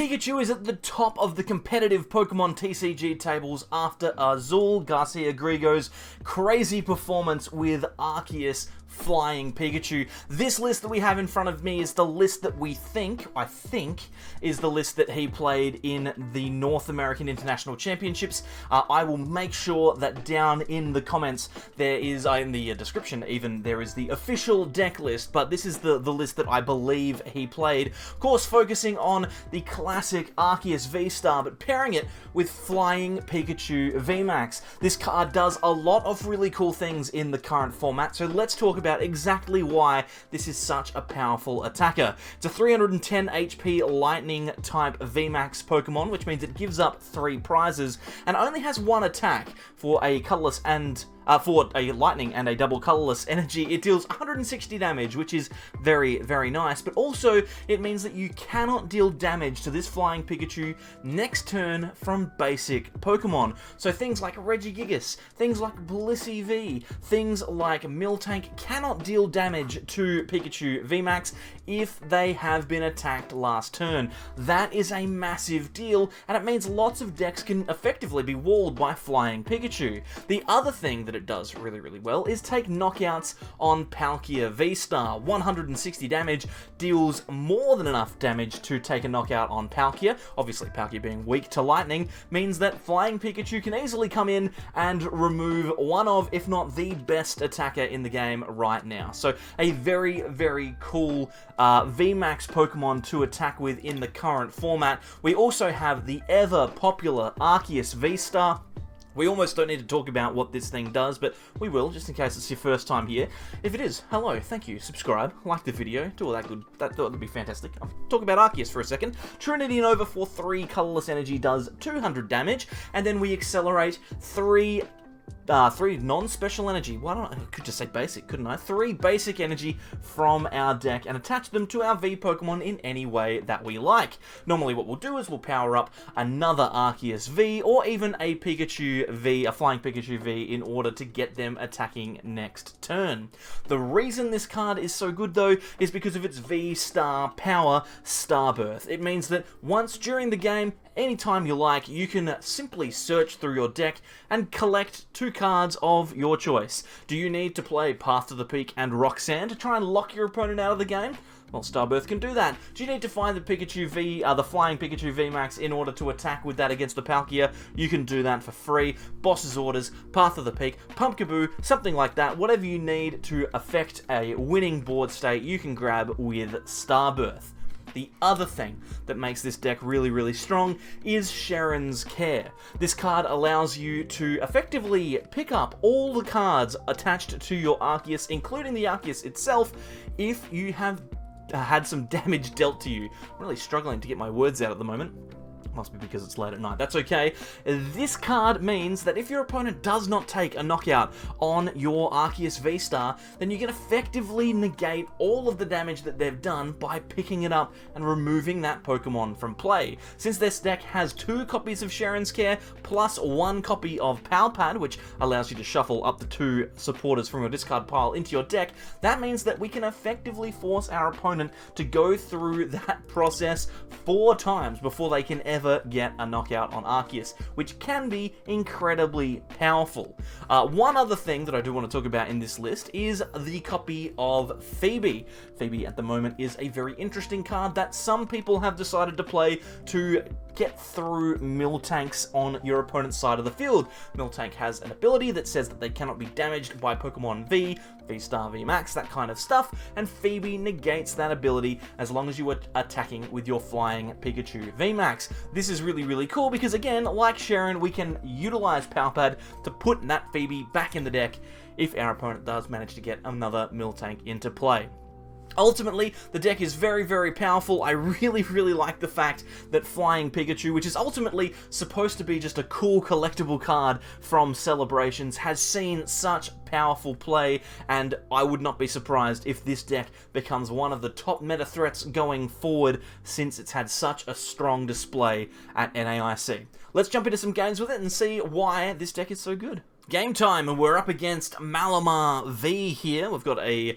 Pikachu is at the top of the competitive Pokemon TCG tables after Azul Garcia Griego's crazy performance with Arceus Flying Pikachu. This list that we have in front of me is the list that I think, is the list that he played in the North American International Championships. I will make sure that down in the comments there is, in the description even, there is the official deck list, but this is the list that I believe he played. Of course, focusing on the classic Arceus V-Star, but pairing it with Flying Pikachu VMAX. This card does a lot of really cool things in the current format, so let's talk about exactly why this is such a powerful attacker. It's a 310 HP Lightning type VMAX Pokemon, which means it gives up 3 prizes and only has 1 attack for a colorless and for a lightning and a double colorless energy. It deals 160 damage, which is very, very nice, but also it means that you cannot deal damage to this Flying Pikachu next turn from basic Pokemon. So things like Regigigas, things like Blissey V, things like Miltank cannot deal damage to Pikachu VMAX if they have been attacked last turn. That is a massive deal, and it means lots of decks can effectively be walled by Flying Pikachu. The other thing that it does really, really well is take knockouts on Palkia V-Star. 160 damage deals more than enough damage to take a knockout on Palkia. Obviously, Palkia being weak to lightning means that Flying Pikachu can easily come in and remove one of, if not the best attacker in the game right now. So a very, very cool VMAX Pokemon to attack with in the current format. We also have the ever popular Arceus V-Star. We almost don't need to talk about what this thing does, but we will, just in case it's your first time here. If it is, hello, thank you, subscribe, like the video, do all that good, that would be fantastic. I'll talk about Arceus for a second. Trinity Nova for 3 colorless energy does 200 damage, and then we accelerate 3 non-special energy. Why don't I could just say basic, couldn't I? 3 basic energy from our deck and attach them to our V Pokemon in any way that we like. Normally what we'll do is we'll power up another Arceus V or even a Pikachu V, a Flying Pikachu V, in order to get them attacking next turn. The reason this card is so good though is because of its V-Star power Starbirth. It means that once during the game, anytime you like, you can simply search through your deck and collect 2 cards of your choice. Do you need to play Path to the Peak and Roxanne to try and lock your opponent out of the game? Well, Starbirth can do that. Do you need to find the Pikachu V, the Flying Pikachu VMAX in order to attack with that against the Palkia? You can do that for free. Boss's Orders, Path of the Peak, Pumpkaboo, something like that. Whatever you need to affect a winning board state, you can grab with Starbirth. The other thing that makes this deck really, really strong is Cheren's Care. This card allows you to effectively pick up all the cards attached to your Arceus, including the Arceus itself, if you have had some damage dealt to you. I'm really struggling to get my words out at the moment. Must be because it's late at night. That's okay. This card means that if your opponent does not take a knockout on your Arceus V-Star, then you can effectively negate all of the damage that they've done by picking it up and removing that Pokemon from play. Since this deck has 2 copies of Cheren's Care plus 1 copy of Pal Pad, which allows you to shuffle up to 2 supporters from your discard pile into your deck, that means that we can effectively force our opponent to go through that process 4 times before they can ever get a knockout on Arceus, which can be incredibly powerful. One other thing that I do want to talk about in this list is the copy of Phoebe. Phoebe at the moment is a very interesting card that some people have decided to play to get through Miltanks on your opponent's side of the field. Miltank has an ability that says that they cannot be damaged by Pokemon V, V-Star, VMAX, that kind of stuff, and Phoebe negates that ability as long as you are attacking with your Flying Pikachu VMAX. This is really, really cool because, again, like Cheren, we can utilize Pal Pad to put that Phoebe back in the deck if our opponent does manage to get another Miltank into play. Ultimately, the deck is very, very powerful. I really, really like the fact that Flying Pikachu, which is ultimately supposed to be just a cool collectible card from Celebrations, has seen such powerful play, and I would not be surprised if this deck becomes one of the top meta threats going forward since it's had such a strong display at NAIC. Let's jump into some games with it and see why this deck is so good. Game time, and we're up against Malamar V here. We've got a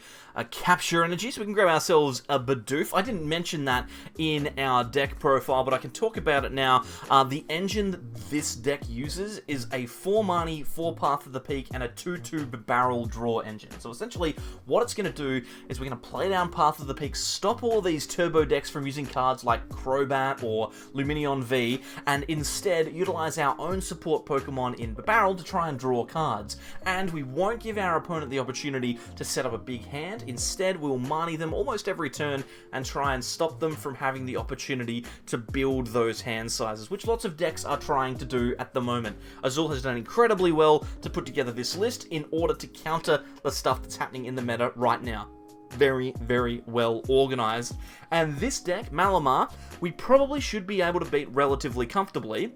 capture energy, so we can grab ourselves a Bidoof. I didn't mention that in our deck profile, but I can talk about it now. The engine that this deck uses is a 4 Marnie, 4 Path of the Peak, and a 2/2 Bibarel draw engine. So essentially, what it's going to do is we're going to play down Path of the Peak, stop all these turbo decks from using cards like Crobat or Lumineon V, and instead utilize our own support Pokemon in Bibarel to try and draw cards. And we won't give our opponent the opportunity to set up a big hand. Instead, we'll Marnie them almost every turn and try and stop them from having the opportunity to build those hand sizes, which lots of decks are trying to do at the moment. Azul has done incredibly well to put together this list in order to counter the stuff that's happening in the meta right now. Very, very well organized. And this deck, Malamar, we probably should be able to beat relatively comfortably,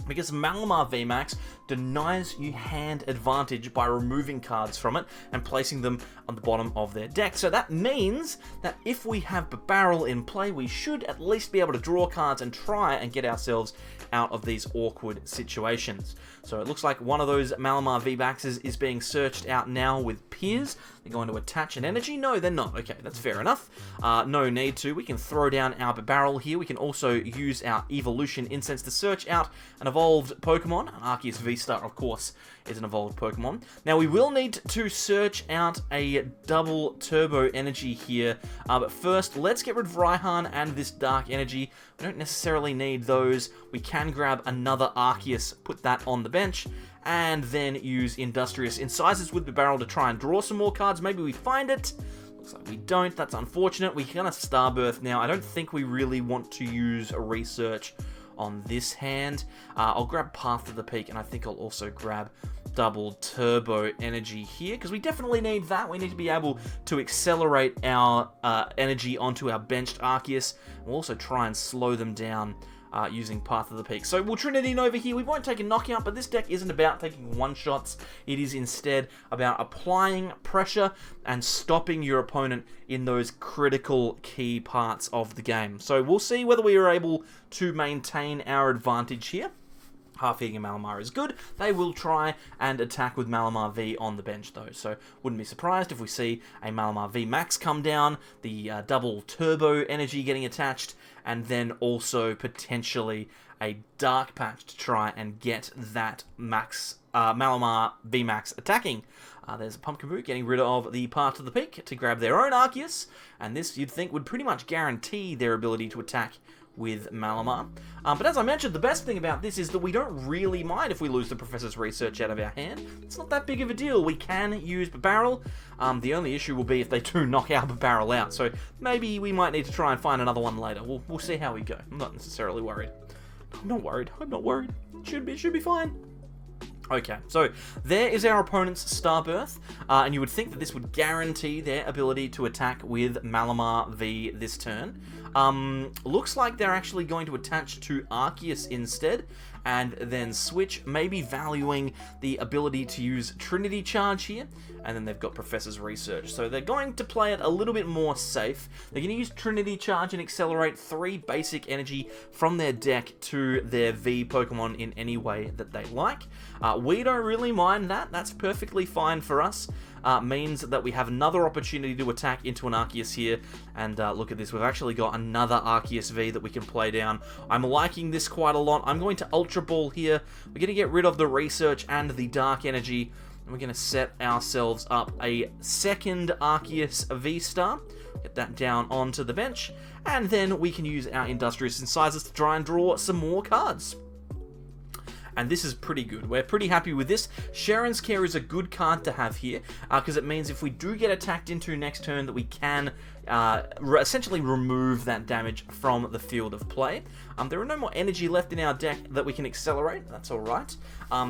because Malamar VMAX denies you hand advantage by removing cards from it and placing them on the bottom of their deck. So that means that if we have Bibarel in play, we should at least be able to draw cards and try and get ourselves out of these awkward situations. So it looks like one of those Malamar VMAXs is being searched out now with Piers. They're going to attach an energy? No, they're not. Okay, that's fair enough. No need to. We can throw down our Bibarel here. We can also use our Evolution Incense to search out an evolved Pokemon. Arceus VSTAR, of course, is an evolved Pokemon. Now, we will need to search out a double turbo energy here. But first, let's get rid of Raihan and this dark energy. We don't necessarily need those. We can grab another Arceus, put that on the bench, and then use Industrious Incisors with Bibarel to try and draw some more cards. Maybe we find it. Looks like we don't. That's unfortunate. We're going to Starbirth now. I don't think we really want to use a research on this hand. I'll grab Path of the Peak, and I think I'll also grab double turbo energy here, because we definitely need that. We need to be able to accelerate our energy onto our benched Arceus. We'll also try and slow them down using Path of the Peak. So we'll Trinity Nova here. We won't take a knockout, but this deck isn't about taking one-shots. It is instead about applying pressure and stopping your opponent in those critical key parts of the game. So we'll see whether we are able to maintain our advantage here. Half-eating Malamar is good. They will try and attack with Malamar V on the bench, though, so wouldn't be surprised if we see a Malamar VMAX come down, the double turbo energy getting attached, and then also potentially a Dark Patch to try and get that Malamar VMAX attacking. There's a Pumpkaboo getting rid of the Path of the Peak to grab their own Arceus, and this, you'd think, would pretty much guarantee their ability to attack with Malamar. But as I mentioned, the best thing about this is that we don't really mind if we lose the Professor's Research out of our hand. It's not that big of a deal. We can use Bibarel. The only issue will be if they do knock our Bibarel out, so maybe we might need to try and find another one later. We'll see how we go. I'm not necessarily worried. I'm not worried. Should be fine. Okay, so there is our opponent's Starbirth, and you would think that this would guarantee their ability to attack with Malamar V this turn. Looks like they're actually going to attach to Arceus instead, and then switch, maybe valuing the ability to use Trinity Charge here, and then they've got Professor's Research. So they're going to play it a little bit more safe. They're going to use Trinity Charge and accelerate 3 basic energy from their deck to their V Pokemon in any way that they like. We don't really mind that. That's perfectly fine for us. Means that we have another opportunity to attack into an Arceus here, and look at this, we've actually got another Arceus V that we can play down. I'm liking this quite a lot. I'm going to Ultra Ball here. We're going to get rid of the Research and the Dark Energy, and we're going to set ourselves up a second Arceus V-Star. Get that down onto the bench, and then we can use our Industrious Incisors to try and draw some more cards. And this is pretty good. We're pretty happy with this. Cheren's Care is a good card to have here, because it means if we do get attacked into next turn that we can essentially remove that damage from the field of play. There are no more energy left in our deck that we can accelerate. That's alright.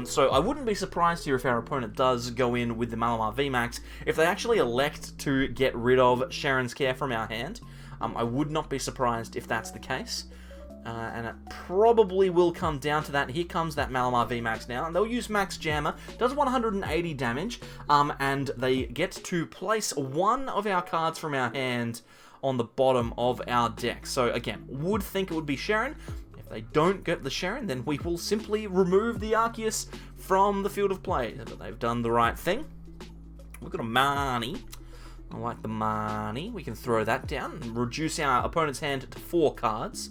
So I wouldn't be surprised here if our opponent does go in with the Malamar VMAX. If they actually elect to get rid of Cheren's Care from our hand, I would not be surprised if that's the case. And it probably will come down to that. Here comes that Malamar VMAX now, and they'll use Max Jammer. Does 180 damage, and they get to place one of our cards from our hand on the bottom of our deck. So again, would think it would be Cheren. If they don't get the Cheren, then we will simply remove the Arceus from the field of play. They've done the right thing. We've got a Marnie. I like the Marnie. We can throw that down and reduce our opponent's hand to 4 cards.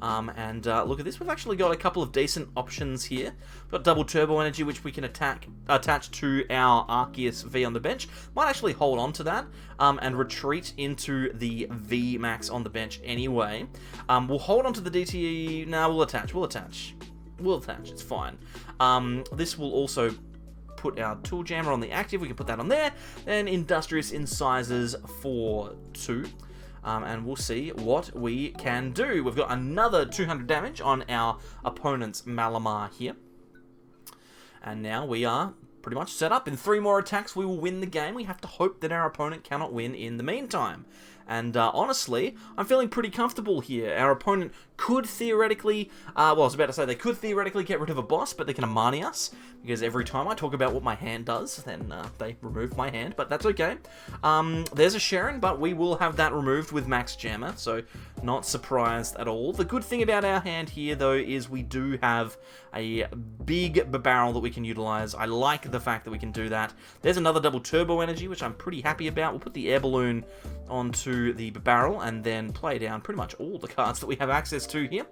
Look at this, we've actually got a couple of decent options here. We've got double turbo energy, which we can attach to our Arceus V on the bench. Might actually hold on to that and retreat into the VMAX on the bench anyway. We'll hold on to the DTE. No, we'll attach, it's fine. This will also put our Tool Jammer on the active, we can put that on there. Then Industrious Incisors for 2. And we'll see what we can do. We've got another 200 damage on our opponent's Malamar here. And now we are pretty much set up. In 3 more attacks, we will win the game. We have to hope that our opponent cannot win in the meantime. And honestly, I'm feeling pretty comfortable here. Our opponent could theoretically, well, I was about to say they could theoretically get rid of a boss, but they can Marnie us, because every time I talk about what my hand does, then they remove my hand, but that's okay. There's a Cheren, but we will have that removed with Max Jammer, so not surprised at all. The good thing about our hand here, though, is we do have a big Bibarel that we can utilize. I like the fact that we can do that. There's another double turbo energy, which I'm pretty happy about. We'll put the air balloon onto the Bibarel and then play down pretty much all the cards that we have access to here.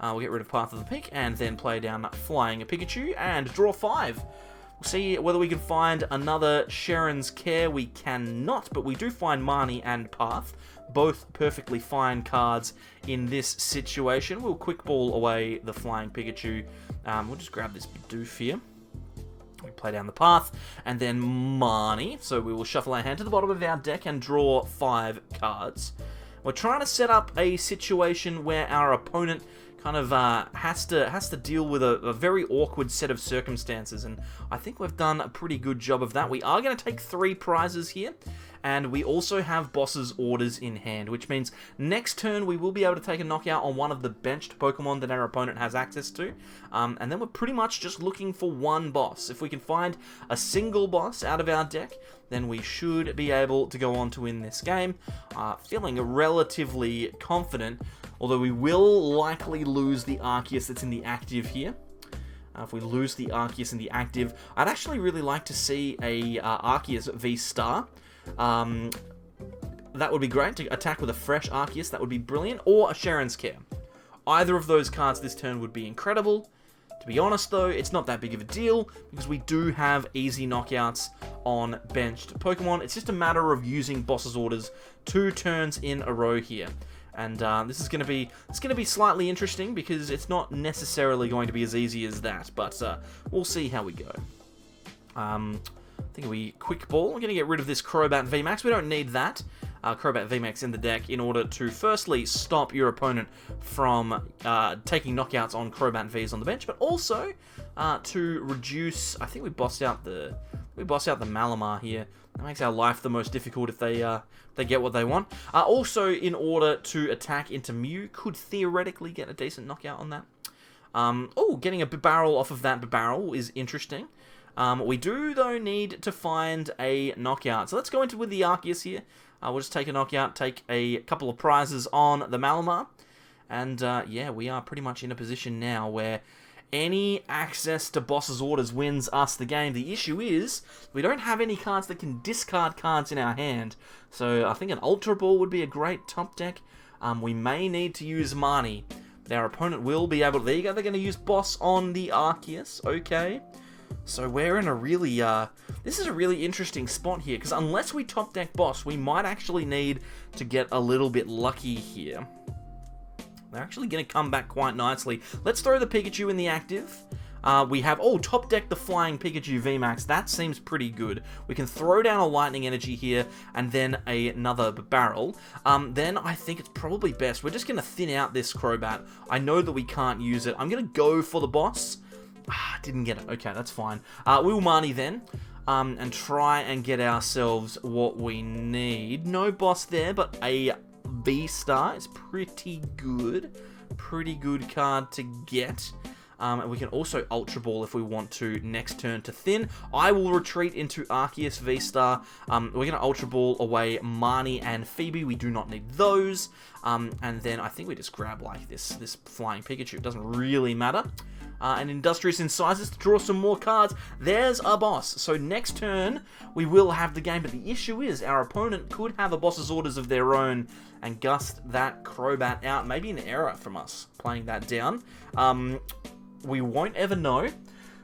We'll get rid of Path of the Peak and then play down Flying Pikachu and draw 5. We'll see whether we can find another Cheren's Care. We cannot, but we do find Marnie and Path. Both perfectly fine cards in this situation. We'll quick ball away the Flying Pikachu. We'll just grab this Bidoof here. We play down the Path, and then Marnie. So we will shuffle our hand to the bottom of our deck and draw 5 cards. We're trying to set up a situation where our opponent kind of has to deal with a very awkward set of circumstances, and I think we've done a pretty good job of that. We are going to take 3 prizes here, and we also have boss's orders in hand, which means next turn we will be able to take a knockout on one of the benched Pokemon that our opponent has access to, and then we're pretty much just looking for one boss. If we can find a single boss out of our deck, then we should be able to go on to win this game. Feeling relatively confident, although we will likely lose the Arceus that's in the active here. If we lose the Arceus in the active, I'd actually really like to see a Arceus VSTAR. That would be great, to attack with a fresh Arceus, that would be brilliant, or a Cheren's Care. Either of those cards this turn would be incredible. To be honest though, it's not that big of a deal, because we do have easy knockouts on benched Pokemon. It's just a matter of using boss's orders 2 turns in a row here. And this is going to be slightly interesting, because it's not necessarily going to be as easy as that, but we'll see how we go. I think we quick ball. We're going to get rid of this Crobat VMAX. We don't need that Crobat VMAX in the deck in order to firstly stop your opponent from taking knockouts on Crobat Vs on the bench, but also to reduce. I think we bossed out the Malamar here. That makes our life the most difficult if they get what they want. Also, in order to attack into Mew, could theoretically get a decent knockout on that. Oh, getting a Bibarel off of that Bibarel is interesting. We do, though, need to find a knockout. So let's go into with the Arceus here. We'll just take a knockout, take a couple of prizes on the Malamar. And, yeah, we are pretty much in a position now where any access to boss's orders wins us the game. The issue is we don't have any cards that can discard cards in our hand. So I think an Ultra Ball would be a great top deck. We may need to use Marnie. Our opponent will be able to... There you go, they're going to use Boss on the Arceus. Okay. So we're in a really... this is a really interesting spot here, because unless we top deck Boss, we might actually need to get a little bit lucky here. They're actually going to come back quite nicely. Let's throw the Pikachu in the active. We have, top deck the Flying Pikachu VMAX. That seems pretty good. We can throw down a Lightning Energy here, and then another Bibarel. Then I think it's probably best. We're just going to thin out this Crobat. I know that we can't use it. I'm going to go for the Boss. Didn't get it. Okay, that's fine. We will Marnie then. And try and get ourselves what we need. No Boss there, but a VSTAR is pretty good. Pretty good card to get. We can also Ultra Ball if we want to next turn to Thin. I will retreat into Arceus VSTAR. We're going to Ultra Ball away Marnie and Phoebe. We do not need those. And then I think we just grab like this Flying Pikachu. It doesn't really matter. And Industrious Incisors to draw some more cards. There's a boss. So next turn, we will have the game. But the issue is, our opponent could have a boss's orders of their own and gust that Crobat out. Maybe an error from us playing that down. We won't ever know.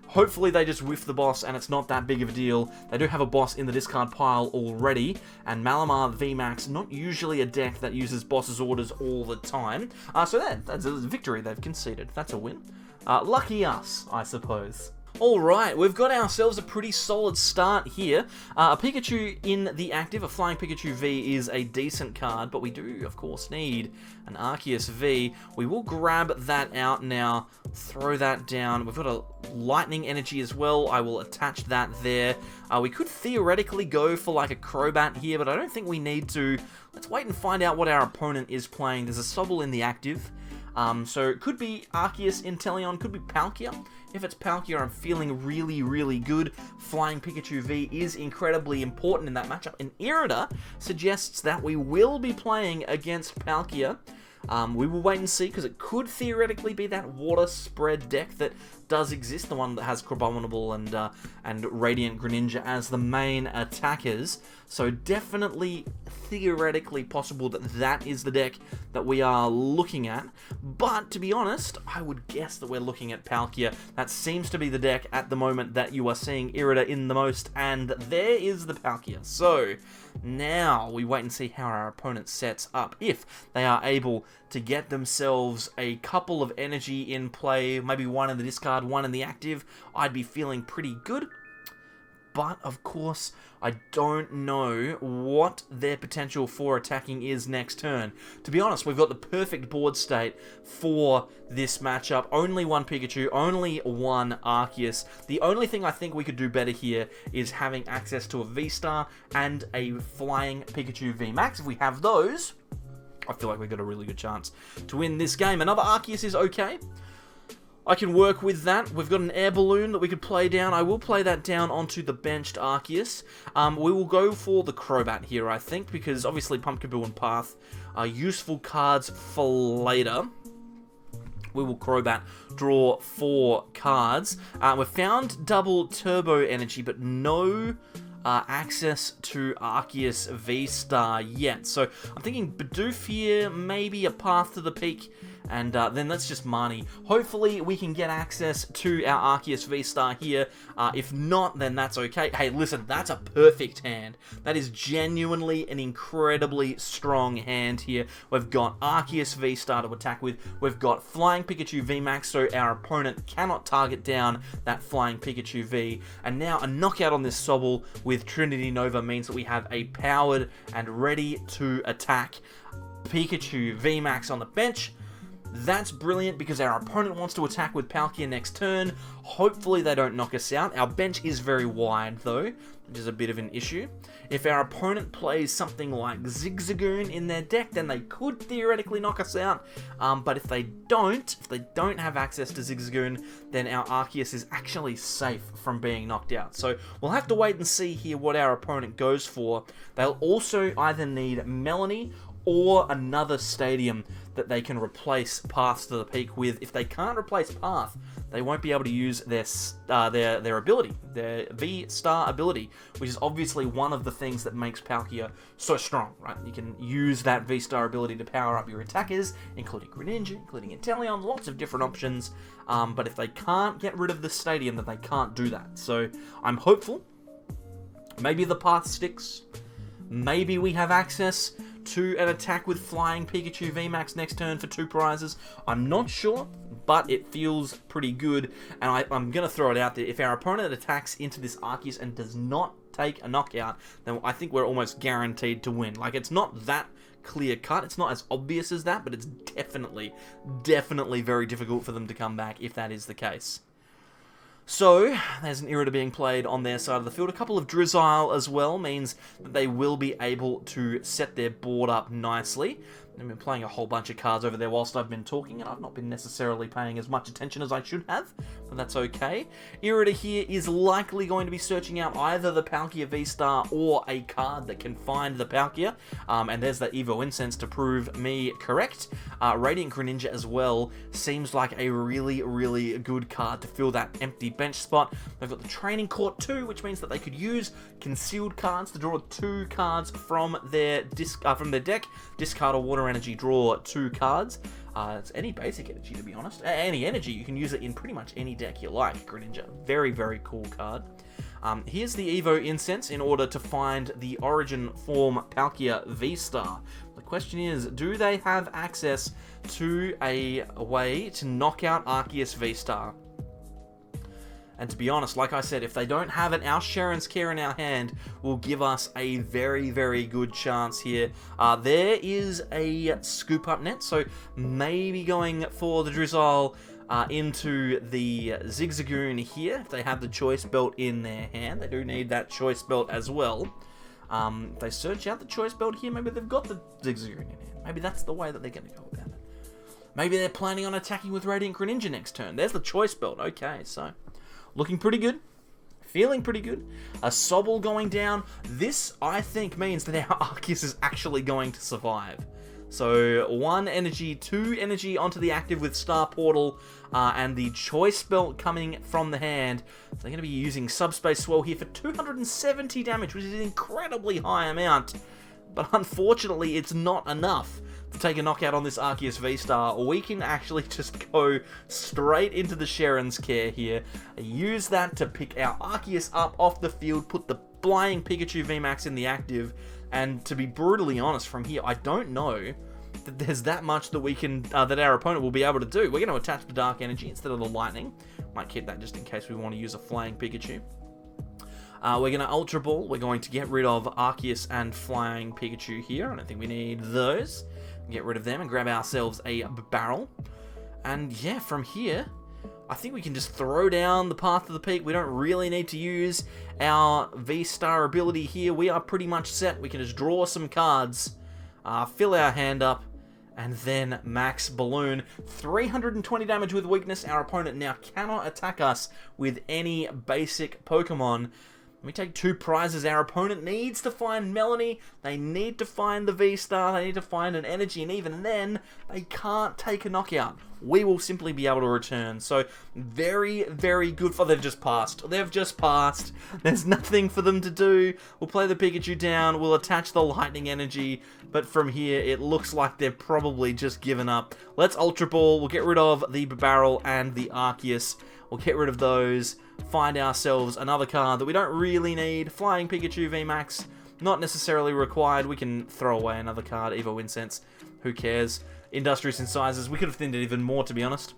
Hopefully they just whiff the boss and it's not that big of a deal. They do have a boss in the discard pile already. And Malamar VMAX, not usually a deck that uses boss's orders all the time. So that's a victory they've conceded. That's a win. Lucky us, I suppose. Alright, we've got ourselves a pretty solid start here. A Pikachu in the active, a Flying Pikachu V is a decent card, but we do, of course, need an Arceus V. We will grab that out now, throw that down. We've got a Lightning Energy as well. I will attach that there. We could theoretically go for like a Crobat here, but I don't think we need to. Let's wait and find out what our opponent is playing. There's a Sobble in the active. So it could be Arceus Inteleon, could be Palkia. If it's Palkia, I'm feeling really, really good. Flying Pikachu V is incredibly important in that matchup. And Irida suggests that we will be playing against Palkia. We will wait and see, because it could theoretically be that water spread deck that does exist, the one that has Crabominable and Radiant Greninja as the main attackers. So definitely theoretically possible that that is the deck that we are looking at. But to be honest, I would guess that we're looking at Palkia. That seems to be the deck at the moment that you are seeing Irida in the most, and there is the Palkia. So now we wait and see how our opponent sets up. If they are able to get themselves a couple of energy in play, maybe one in the discard, one in the active, I'd be feeling pretty good. But, of course, I don't know what their potential for attacking is next turn. To be honest, we've got the perfect board state for this matchup. Only one Pikachu, only one Arceus. The only thing I think we could do better here is having access to a V-Star and a Flying Pikachu VMAX. If we have those, I feel like we've got a really good chance to win this game. Another Arceus is okay. I can work with that. We've got an air balloon that we could play down. I will play that down onto the benched Arceus. We will go for the Crobat here, I think, because obviously Pumpkaboo and Path are useful cards for later. We will Crobat, draw 4 cards. We've found double Turbo Energy, but no access to Arceus V-Star yet. So I'm thinking Bidoof here, maybe a Path to the Peak, and then that's just Marnie. Hopefully we can get access to our Arceus V-Star here. If not, then that's okay. Hey, listen, that's a perfect hand. That is genuinely an incredibly strong hand here. We've got Arceus V-Star to attack with. We've got Flying Pikachu VMAX, so our opponent cannot target down that Flying Pikachu V. And now a knockout on this Sobble with Trinity Nova means that we have a powered and ready to attack Pikachu VMAX on the bench. That's brilliant because our opponent wants to attack with Palkia next turn. Hopefully they don't knock us out. Our bench is very wide though, which is a bit of an issue. If our opponent plays something like Zigzagoon in their deck, then they could theoretically knock us out. But if they don't have access to Zigzagoon, then our Arceus is actually safe from being knocked out. So we'll have to wait and see here what our opponent goes for. They'll also either need Melanie or another stadium that they can replace Path to the Peak with. If they can't replace Path, they won't be able to use their ability, their V-Star ability, which is obviously one of the things that makes Palkia so strong, right? You can use that V-Star ability to power up your attackers, including Greninja, including Inteleon, lots of different options, but if they can't get rid of the stadium, then they can't do that. So I'm hopeful. Maybe the Path sticks. Maybe we have access to an attack with Flying Pikachu VMAX next turn for 2 prizes. I'm not sure, but it feels pretty good, and I'm going to throw it out there. If our opponent attacks into this Arceus and does not take a knockout, then I think we're almost guaranteed to win. Like, it's not that clear cut, it's not as obvious as that, but it's definitely very difficult for them to come back if that is the case. So, there's an Irida being played on their side of the field. A couple of Drizzile as well means that they will be able to set their board up nicely. I've been playing a whole bunch of cards over there whilst I've been talking, and I've not been necessarily paying as much attention as I should have, but that's okay. Irida here is likely going to be searching out either the Palkia V-Star or a card that can find the Palkia, and there's that Evo Incense to prove me correct. Radiant Greninja as well seems like a really, really good card to fill that empty bench spot. They've got the Training Court too, which means that they could use concealed cards to draw 2 cards from their deck, discard a Water Energy, draw 2 cards. It's any basic energy, to be honest. Any energy, you can use it in pretty much any deck you like. Greninja, very, very cool card. Here's the Evo Incense in order to find the Origin form Palkia V-Star. The question is, do they have access to a way to knock out Arceus V-Star? And to be honest, like I said, if they don't have it, our Cheren's Care in our hand will give us a very, very good chance here. There is a scoop up net, so maybe going for the Drizzle into the Zigzagoon here. If they have the Choice Belt in their hand, they do need that Choice Belt as well. If they search out the Choice Belt here, maybe they've got the Zigzagoon in hand. Maybe that's the way that they're going to go about it. Maybe they're planning on attacking with Radiant Greninja next turn. There's the Choice Belt. Okay, so looking pretty good. Feeling pretty good. A Sobble going down. This, I think, means that our Arceus is actually going to survive. So 1 energy, 2 energy onto the active with Star Portal, and the Choice Belt coming from the hand. So they're going to be using Subspace Swell here for 270 damage, which is an incredibly high amount. But unfortunately, it's not enough to take a knockout on this Arceus V-Star. We can actually just go straight into the Cheren's Care here, use that to pick our Arceus up off the field, put the Flying Pikachu VMAX in the active, and to be brutally honest, from here, I don't know that there's that much that we can, that our opponent will be able to do. We're going to attach the Dark Energy instead of the Lightning. Might keep that just in case we want to use a Flying Pikachu. We're going to Ultra Ball. We're going to get rid of Arceus and Flying Pikachu here. I don't think we need those. Get rid of them and grab ourselves a Bibarel. And yeah, from here, I think we can just throw down the Path to the Peak. We don't really need to use our V-Star ability here. We are pretty much set. We can just draw some cards, fill our hand up, and then Max Balloon. 320 damage with weakness. Our opponent now cannot attack us with any basic Pokemon. We take 2 prizes. Our opponent needs to find Melanie. They need to find the V-Star. They need to find an energy. And even then, they can't take a knockout. We will simply be able to return. So, very, very good for... They've just passed. They've just passed. There's nothing for them to do. We'll play the Pikachu down. We'll attach the Lightning Energy. But from here, it looks like they've probably just given up. Let's Ultra Ball. We'll get rid of the Bibarel and the Arceus. We'll get rid of those. Find ourselves another card that we don't really need. Flying Pikachu VMAX, not necessarily required. We can throw away another card. Evo Incense, who cares? Industrious Incisors, we could have thinned it even more, to be honest.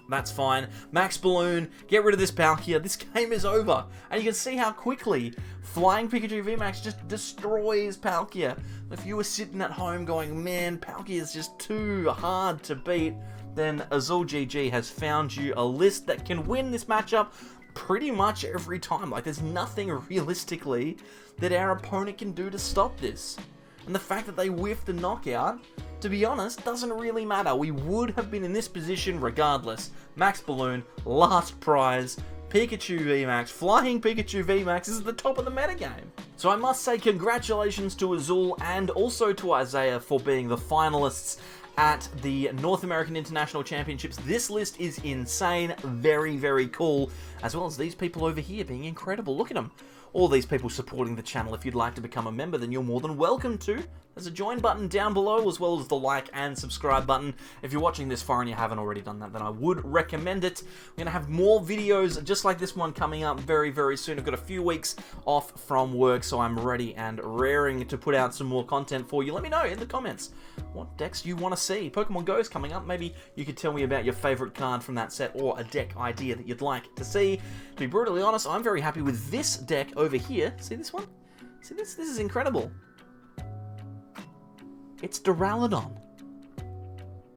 That's fine. Max Balloon, get rid of this Palkia. This game is over. And you can see how quickly Flying Pikachu VMAX just destroys Palkia. If you were sitting at home going, man, Palkia is just too hard to beat, then Azul GG has found you a list that can win this matchup pretty much every time. Like, there's nothing realistically that our opponent can do to stop this. And the fact that they whiffed the knockout, to be honest, doesn't really matter. We would have been in this position regardless. Max Balloon, last prize, Pikachu VMAX, Flying Pikachu VMAX is at the top of the metagame. So I must say congratulations to Azul and also to Isaiah for being the finalists at the North American International Championships. This list is insane, very, very cool, as well as these people over here being incredible. Look at them. All these people supporting the channel. If you'd like to become a member, then you're more than welcome to. There's a join button down below, as well as the like and subscribe button. If you're watching this far and you haven't already done that, then I would recommend it. We're going to have more videos just like this one coming up very, very soon. I've got a few weeks off from work, so I'm ready and raring to put out some more content for you. Let me know in the comments what decks you want to see. Pokemon Go is coming up. Maybe you could tell me about your favorite card from that set or a deck idea that you'd like to see. To be brutally honest, I'm very happy with this deck over here. See this one? See this? This is incredible. It's Duraludon.